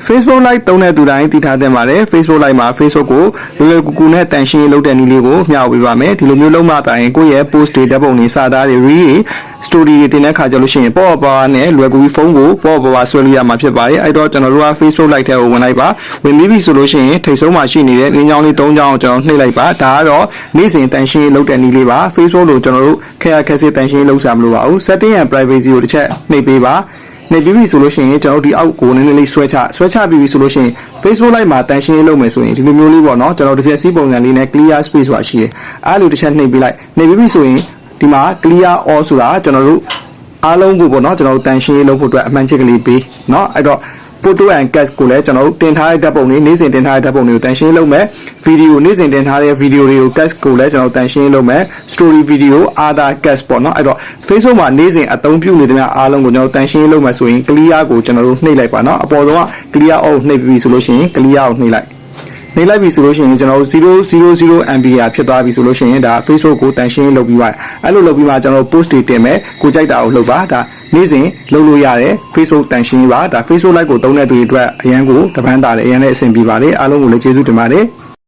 Facebook Live တုံးတဲ့သူတိုင်းတည်ထားတဲ့ပါတယ် Facebook Live မှာ Facebook ကိုလွယ်လွယ်ကူကူနဲ့တန်ရှင်းလုပ်တဲ့နည်းလေးကိုမျှဝေပေးပါမယ်ဒီလိုမျိုးလုံးမတိုင်းကိုယ့်ရဲ့ post တွေဓာတ်ပုံတွေစာသားတွေ reel story တွေတင်တဲ့ခါကြလို့ရှိရင်ပေါ့ပါနဲ့လွယ်ကူပြီးဖုန်းကိုပေါ့ပါဆွဲလို့ရမှာဖြစ်ပါတယ်အဲ့တော့ကျွန်တော်တို့က Facebook Live ထဲကိုဝင်လိုက်ပါဝင်ပြီးပြီဆိုလို့ရှိရင်ထိတ်ဆုံးမှာရှိနေတဲ့လင်းချောင်းလေး၃ချောင်းကျွန်တော်နှိပ်လိုက်ပါဒါကတော့နေ့စဉ်တန်ရှင်းလုပ်တဲ့နည်းလေးပါ Facebook လို့ကျွန်တော်တို့ခက်ခက်စစ်တန်ရှင်းလုပ်စားမလို့ပါဘူး setting and privacy ကိုတစ်ချက်နှိပ်ပေးပါနေပြီးပြီဆိုလို့ရှိရင်ကျွန်တော်ဒီအောက်ကိုနည်းနည်းလေးဆွဲချပြီးပြီဆိုလို့ရှိရင် Facebook Live မှာတန်ရှင်းလုပ်မယ်ဆိုရင်ဒီလိုမျိုးလေးပေါ့နော်ကျွန်တော်တစ်ပြက်စီးပုံစံလေးနဲ့ clear space ဆိုတာရှိတယ်အဲ့လိုတစ်ချက်နှိပ်ပေးလိုက်နေပြီးပြီဆိုရင်ဒီမှာ clear all ဆိုတာကျွန်တော်တို့အားလုံးကိုပေါ့နော်ကျွန်တော်တို့တန်ရှင်းလုပ်ဖို့အတွက်အမှန်ချက်ကလေးပေးเนาะအဲ့တော့ photo and cast ကိုလည်းကျွန်တော်တို့တင်ထားတဲ့ဓာတ်ပုံတွေနေ့စဉ်တင်ထားတဲ့ဓာတ်ပုံတွေကိုတန်ရှင်းလုပ်မယ် video နေ့စဉ်တင်ထားတဲ့ video တွေကို cast ကိုလည်းကျွန်တော်တန်ရှင်းလုပ်မယ် story video other cast ပေါ့နော်အဲ့တော့ Facebook မှာနေ့စဉ်အသုံးပြုနေတဲ့များအားလုံးကိုကျွန်တော်တန်ရှင်းလုပ်မယ်ဆိုရင် clear ကိုကျွန်တော်တို့နှိပ်လိုက်ပါเนาะအပေါ်ဆုံးက clear all နှိပ်ပြီးဆိုလို့ရှိရင် clear ကိုနှိပ်လိုက်နေလိုက်ပြီဆိုလို့ရှိရင်ကျွန်တော်000 MB ဖြစ်သွားပြီဆိုလို့ရှိရင်ဒါ Facebook ကိုတန်ရှင်းလုပ်ပြီးပါအဲ့လိုလုပ်ပြီးမှကျွန်တော် post တွေတင်မယ်ကိုကြိုက်တာကိုလုပ်ပါဒါနေ့စဉ်လုပ်လို့ရတယ် Facebook တန်ရှင်းပါဒါ Facebook Live ကိုသုံးတဲ့သူတွေအတွက်အရန်ကိုတပန်းတာတယ်အရန်နဲ့အဆင်ပြေပါတယ်အားလုံးကိုလည်းကျေးဇူးတင်ပါတယ်